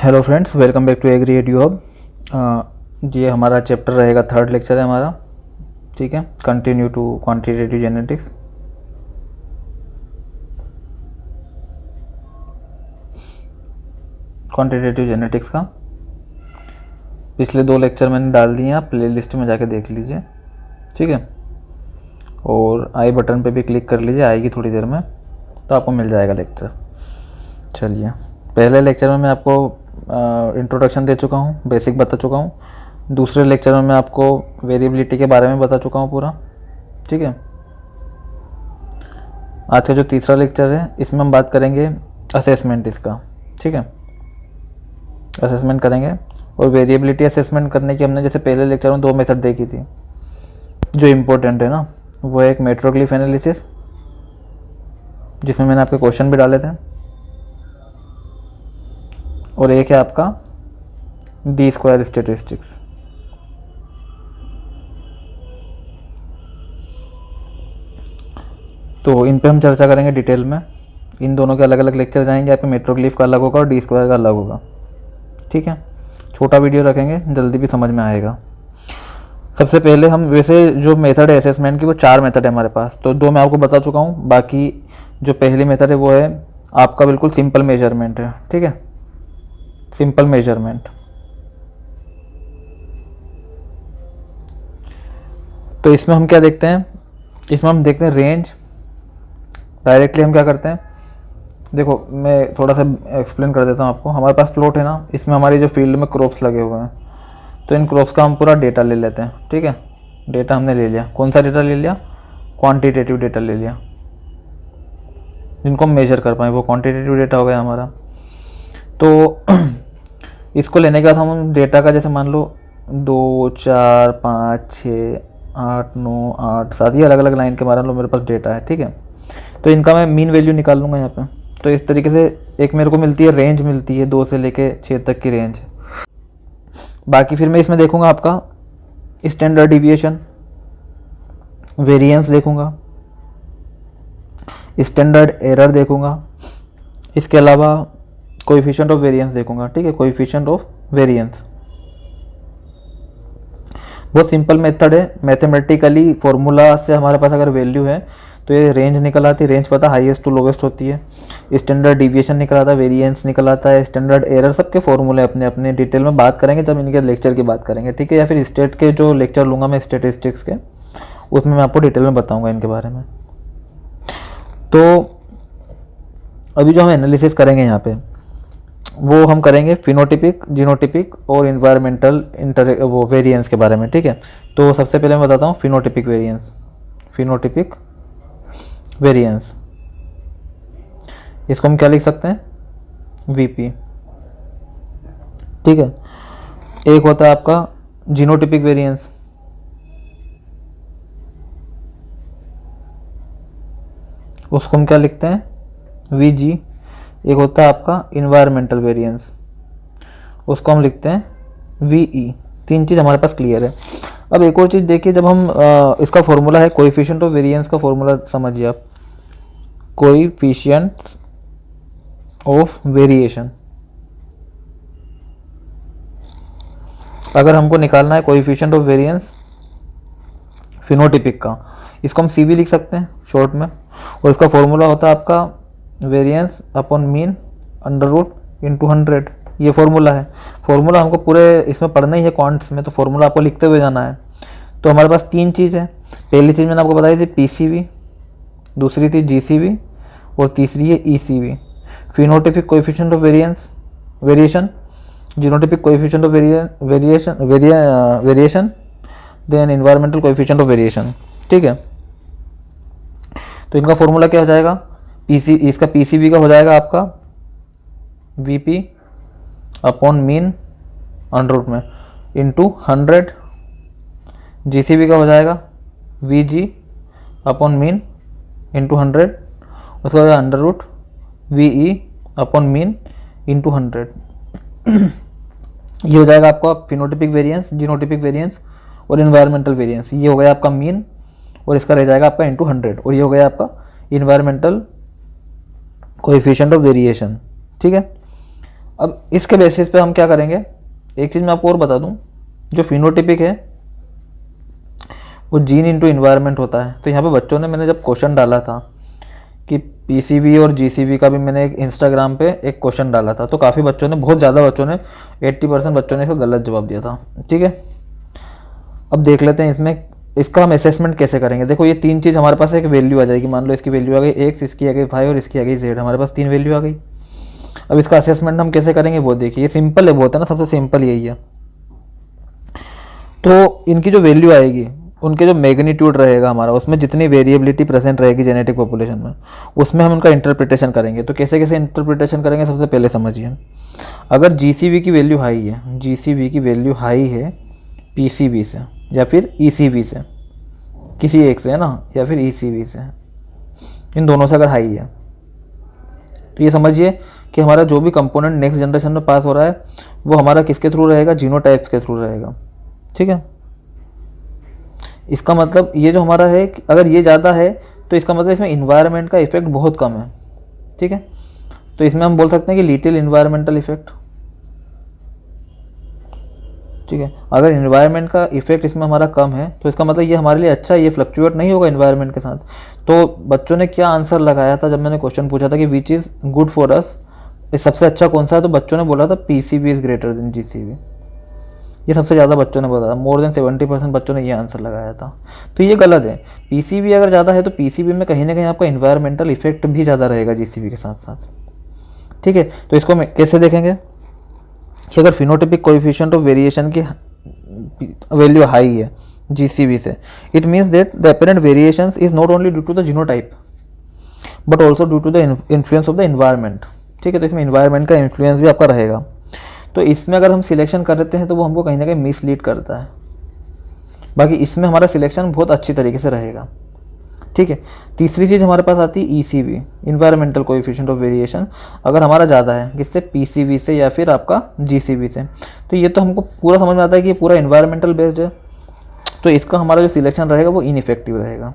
Hello friends, welcome back to Agri Edu Hub. ये हमारा chapter रहेगा, थर्ड लेक्चर है हमारा। ठीक है, continue to quantitative genetics. Quantitative genetics का पिछले 2 लेक्चर मैंने डाल दिए हैं, आप प्ले लिस्ट में जाके देख लीजिए। ठीक है, और आई बटन पे भी क्लिक कर लीजिए, आएगी थोड़ी देर में तो आपको मिल जाएगा लेक्चर। चलिए, पहले लेक्चर में मैं आपको इंट्रोडक्शन दे चुका हूँ, बेसिक बता चुका हूँ। दूसरे लेक्चर में मैं आपको वेरिएबिलिटी के बारे में बता चुका हूँ पूरा। ठीक है, आज का जो तीसरा लेक्चर है इसमें हम बात करेंगे असेसमेंट इसका। ठीक है, असेसमेंट करेंगे। और वेरिएबिलिटी असेसमेंट करने की हमने जैसे पहले लेक्चर में 2 मेथड देखी थी। जो इम्पोर्टेंट है ना, वो एक मेट्रोग्लिफ एनालिसिस, जिसमें मैंने आपके क्वेश्चन भी डाले थे, और एक है आपका डी स्क्वायर स्टेटिस्टिक्स। तो इन पे हम चर्चा करेंगे डिटेल में। इन दोनों के अलग अलग लेक्चर जाएंगे, आपके मेट्रोग्लिफ का अलग होगा और डी स्क्वायर का अलग होगा। ठीक है, छोटा वीडियो रखेंगे, जल्दी भी समझ में आएगा। सबसे पहले हम, वैसे जो मेथड है असेसमेंट की वो 4 मेथड है हमारे पास, तो 2 मैं आपको बता चुका हूँ। बाकी जो पहली मेथड है वो है आपका बिल्कुल सिंपल मेजरमेंट है। ठीक है, सिंपल मेजरमेंट। तो इसमें हम क्या देखते हैं, इसमें हम देखते हैं रेंज। डायरेक्टली हम क्या करते हैं, देखो मैं थोड़ा सा एक्सप्लेन कर देता हूँ आपको। हमारे पास प्लॉट है ना, इसमें हमारी जो फील्ड में क्रॉप्स लगे हुए हैं, तो इन क्रॉप्स का हम पूरा डेटा ले लेते हैं। ठीक है, डेटा हमने ले लिया। कौन सा डेटा ले लिया? क्वांटिटेटिव डेटा ले लिया, जिनको हम मेजर कर पाए, वो क्वांटिटेटिव डेटा हो गया हमारा। तो इसको लेने के बाद हम डेटा का, जैसे मान लो 2, 4, 5, 6, 8, 9, 8, 7, ये अलग अलग लाइन के मान लो मेरे पास डेटा है। ठीक है, तो इनका मैं मीन वैल्यू निकाल लूँगा यहाँ पे। तो इस तरीके से एक मेरे को मिलती है रेंज, मिलती है 2 से लेके 6 तक की रेंज। बाकी फिर मैं इसमें देखूंगा आपका स्टैंडर्ड डिविएशन, वेरिएंस देखूंगा, स्टैंडर्ड एरर देखूंगा, इसके अलावा कोएफिशिएंट ऑफ वेरिएंस देखूंगा। ठीक है, कोएफिशिएंट ऑफ वेरिएंस बहुत सिंपल मेथड है। मैथमेटिकली फॉर्मूला से हमारे पास अगर वैल्यू है तो ये रेंज निकल आती है। रेंज पता हाईएस्ट टू लोवेस्ट होती है। स्टैंडर्ड डिविएशन निकल आता है, वेरिएंस निकल आता है, स्टैंडर्ड एरर, सबके फॉर्मूले अपने अपने डिटेल में बात करेंगे जब इनके लेक्चर की बात करेंगे। ठीक है, या फिर स्टेट के जो लेक्चर लूँगा मैं स्टेटिस्टिक्स के, उसमें मैं आपको डिटेल में बताऊँगा इनके बारे में। तो अभी जो हम एनालिसिस करेंगे यहाँ पे, वो हम करेंगे फिनोटिपिक, जीनोटिपिक और इन्वायरमेंटल वो वेरिएंस के बारे में। ठीक है, तो सबसे पहले मैं बताता हूँ फिनोटिपिक वेरिएंस। फिनोटिपिक वेरिएंस, इसको हम क्या लिख सकते हैं? वीपी। ठीक है, एक होता है आपका जीनोटिपिक वेरिएंस, उसको हम क्या लिखते हैं? वीजी। एक होता है आपका इन्वायरमेंटल वेरिएंस, उसको हम लिखते हैं वीई। 3 चीज़ हमारे पास क्लियर है। अब एक और चीज़ देखिए, जब हम इसका फॉर्मूला है कोएफिशिएंट ऑफ वेरिएंस का फॉर्मूला समझिए आप। कोएफिशिएंट ऑफ वेरिएशन, अगर हमको निकालना है कोएफिशिएंट ऑफ वेरिएंस फिनोटिपिक का, इसको हम सीवी लिख सकते हैं शॉर्ट में। और इसका फॉर्मूला होता है आपका variance upon mean under root into 100। ये फॉर्मूला है। फॉर्मूला हमको पूरे इसमें पढ़ना ही है क्वांट्स में, तो फॉर्मूला आपको लिखते हुए जाना है। तो हमारे पास 3 चीज़ है। पहली चीज़ मैंने आपको बताई थी पीसीवी, दूसरी थी जीसीवी, और तीसरी है ECV. Phenotypic coefficient of variation, genotypic coefficient of variation, then environmental coefficient of variation. ठीक है, तो इनका फॉर्मूला क्या हो जाएगा? इसका पीसीवी का हो जाएगा आपका VP upon mean under root में इंटू 100। जीसीवी का हो जाएगा वीजी अपॉन मीन इंटू 100, उसका हो जाएगा under root VE upon mean into 100। ये हो जाएगा आपका फिनोटिपिक वेरिएंस, जीनोटिपिक वेरिएंस और एनवायरमेंटल वेरिएंस। ये हो गया आपका मीन, और इसका रह जाएगा आपका इंटू 100, और ये हो गया आपका इन्वायरमेंटल कोएफिशिएंट ऑफ वेरिएशन। ठीक है, अब इसके बेसिस पे हम क्या करेंगे, एक चीज़ मैं आपको और बता दूं, जो फिनोटिपिक है वो जीन इंटू इन्वायरमेंट होता है। तो यहाँ पे बच्चों ने, मैंने जब क्वेश्चन डाला था कि पीसीबी और जीसीबी का भी, मैंने एक इंस्टाग्राम पे एक क्वेश्चन डाला था, तो काफ़ी बच्चों ने, बहुत ज़्यादा बच्चों ने, 80% बच्चों ने इसका गलत जवाब दिया था। ठीक है, अब देख लेते हैं इसमें इसका हम असेसमेंट कैसे करेंगे। देखो ये तीन चीज़ हमारे पास एक वैल्यू आ जाएगी, मान लो इसकी वैल्यू आ गई एक्स, इसकी आ गई वाई और इसकी आ गई जेड, हमारे पास तीन वैल्यू आ गई। अब इसका असेसमेंट हम कैसे करेंगे वो देखिए, ये सिंपल है बहुत, है ना, सबसे सिंपल यही है। तो इनकी जो वैल्यू आएगी, उनके जो मैग्नीट्यूड रहेगा हमारा, उसमें जितनी वेरिएबिलिटी प्रेजेंट रहेगी जेनेटिक पॉपुलेशन में, उसमें हम उनका इंटरप्रिटेशन करेंगे। तो कैसे कैसे इंटरप्रिटेशन करेंगे, सबसे पहले समझिए। अगर जीसीबी की वैल्यू हाई है, जीसीबी की वैल्यू हाई है पीसीबी से या फिर ईसीबी से, किसी एक से, है ना, या फिर ईसीबी से, इन दोनों से अगर हाई है, तो ये समझिए कि हमारा जो भी कंपोनेंट नेक्स्ट जनरेशन में पास हो रहा है वो हमारा किसके थ्रू रहेगा, जीनोटाइप्स के थ्रू रहेगा। ठीक है, इसका मतलब ये जो हमारा है, अगर ये ज़्यादा है तो इसका मतलब इसमें इन्वायरमेंट का इफेक्ट बहुत कम है। ठीक है, तो इसमें हम बोल सकते हैं कि लिटिल इन्वायरमेंटल इफेक्ट। ठीक है, अगर इन्वायरमेंट का इफेक्ट इसमें हमारा कम है तो इसका मतलब ये हमारे लिए अच्छा है, ये फ्लक्चुएट नहीं होगा इन्वायरमेंट के साथ। तो बच्चों ने क्या आंसर लगाया था जब मैंने क्वेश्चन पूछा था कि which is good for us, सबसे अच्छा कौन सा है, तो बच्चों ने बोला था PCB is greater than GCB. ये सबसे ज़्यादा बच्चों ने बोला था, मोर देन 70% बच्चों ने ये आंसर लगाया था। तो ये गलत है। पीसीबी अगर ज़्यादा है तो पीसीबी में कहीं ना कहीं आपका इन्वायरमेंटल इफेक्ट भी ज़्यादा रहेगा जीसीबी के साथ साथ। ठीक है, तो इसको हम कैसे देखेंगे कि अगर फिनोटिपिक कोएफिशिएंट ऑफ वेरिएशन की वैल्यू हाई है जीसीबी से, it means that the apparent variations is not only due to the genotype but also due to the influence of the environment. ठीक है, तो इसमें इन्वायरमेंट का इन्फ्लुएंस भी आपका रहेगा। तो इसमें अगर हम सिलेक्शन कर देते हैं तो वो हमको कहीं ना कहीं मिसलीड करता है, बाकी इसमें हमारा सिलेक्शन बहुत अच्छी तरीके से रहेगा। ठीक है, तीसरी चीज़ हमारे पास आती है ईसीवी, इन्वायरमेंटल कोएफिशिएंट ऑफ वेरिएशन, अगर हमारा ज़्यादा है किससे, पीसीवी से या फिर आपका जीसीवी से, तो ये तो हमको पूरा समझ में आता है कि ये पूरा इन्वायरमेंटल बेस्ड है, तो इसका हमारा जो सिलेक्शन रहेगा वो इनइफेक्टिव रहेगा।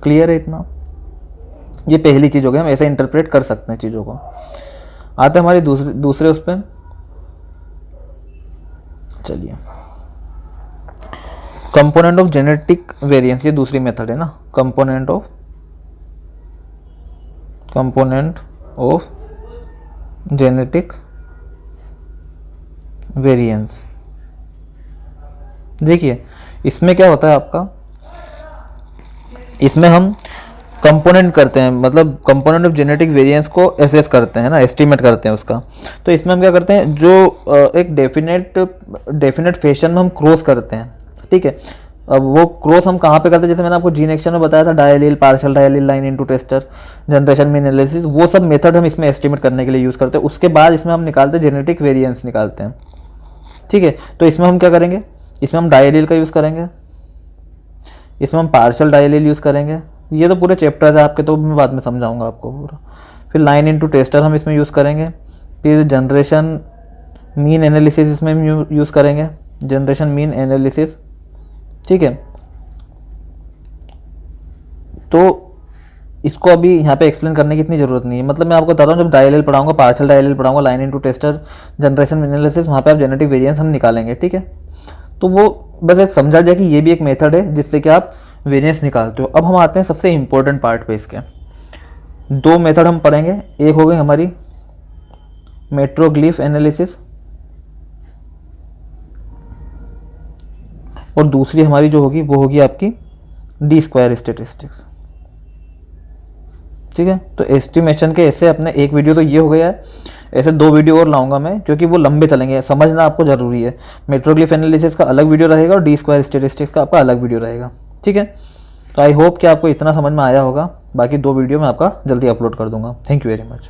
क्लियर है इतना? ये पहली चीज़ हो गई, हम ऐसे इंटरप्रेट कर सकते हैं चीज़ों को। आते हैं हमारे दूसरे उस पर, चलिए, कंपोनेंट ऑफ जेनेटिक वेरिएंस, ये दूसरी मेथड है ना, कंपोनेंट ऑफ जेनेटिक वेरिएंस। देखिए इसमें क्या होता है आपका, इसमें हम कंपोनेंट करते हैं, मतलब कंपोनेंट ऑफ जेनेटिक वेरिएंस को एसेस करते हैं ना, एस्टिमेट करते हैं उसका। तो इसमें हम क्या करते हैं, जो एक डेफिनेट फैशन में हम क्रॉस करते हैं। ठीक है, अब वो क्रॉस हम कहाँ पे करते हैं, जैसे मैंने आपको जीन एक्शन में बताया था, diallel, partial diallel, line into tester, generation mean analysis, वो सब मेथड हम इसमें एस्टिमेट करने के लिए यूज़ करते हैं। उसके बाद इसमें हम निकालते हैं जेनेटिक वेरिएंस निकालते हैं। ठीक है, तो इसमें हम क्या करेंगे, इसमें हम डायलील का यूज़ करेंगे, इसमें हम पार्शियल डायलील यूज़ करेंगे, ये तो पूरे चैप्टर है आपके, तो मैं बाद में समझाऊंगा आपको पूरा। फिर लाइन इनटू टेस्टर हम इसमें यूज़ करेंगे, फिर जनरेशन मीन एनालिसिस इसमें हम यूज़ करेंगे, जनरेशन मीन एनालिसिस। ठीक है, तो इसको अभी यहाँ पे एक्सप्लेन करने की इतनी ज़रूरत नहीं है, मतलब मैं आपको बता रहा हूँ, जब डायलील पढ़ाऊंगा, पार्शियल डायलील पढ़ाऊंगा, line into tester, generation mean analysis, वहाँ पे आप जेनेटिक वेरिएंस हम निकालेंगे। ठीक है, तो वो बस एक समझा जाए कि ये भी एक मेथड है जिससे कि आप वेरिएंस निकालते हो। अब हम आते हैं सबसे इंपॉर्टेंट पार्ट पे, इसके दो मेथड हम पढ़ेंगे, एक हो गई हमारी मेट्रोग्लिफ एनालिसिस और दूसरी हमारी जो होगी वो होगी आपकी डी स्क्वायर स्टेटिस्टिक्स। ठीक है, तो एस्टिमेशन के ऐसे अपने एक वीडियो तो ये हो गया है, ऐसे दो वीडियो और लाऊंगा मैं, क्योंकि वो लंबे चलेंगे, समझना आपको जरूरी है। मेट्रोग्लिफ एनालिसिस का अलग वीडियो रहेगा और डी स्क्वायर स्टेटिस्टिक्स का आपका अलग वीडियो रहेगा। ठीक है, तो आई होप कि आपको इतना समझ में आया होगा, बाकी दो वीडियो मैं आपका जल्दी अपलोड कर दूंगा। Thank you very much.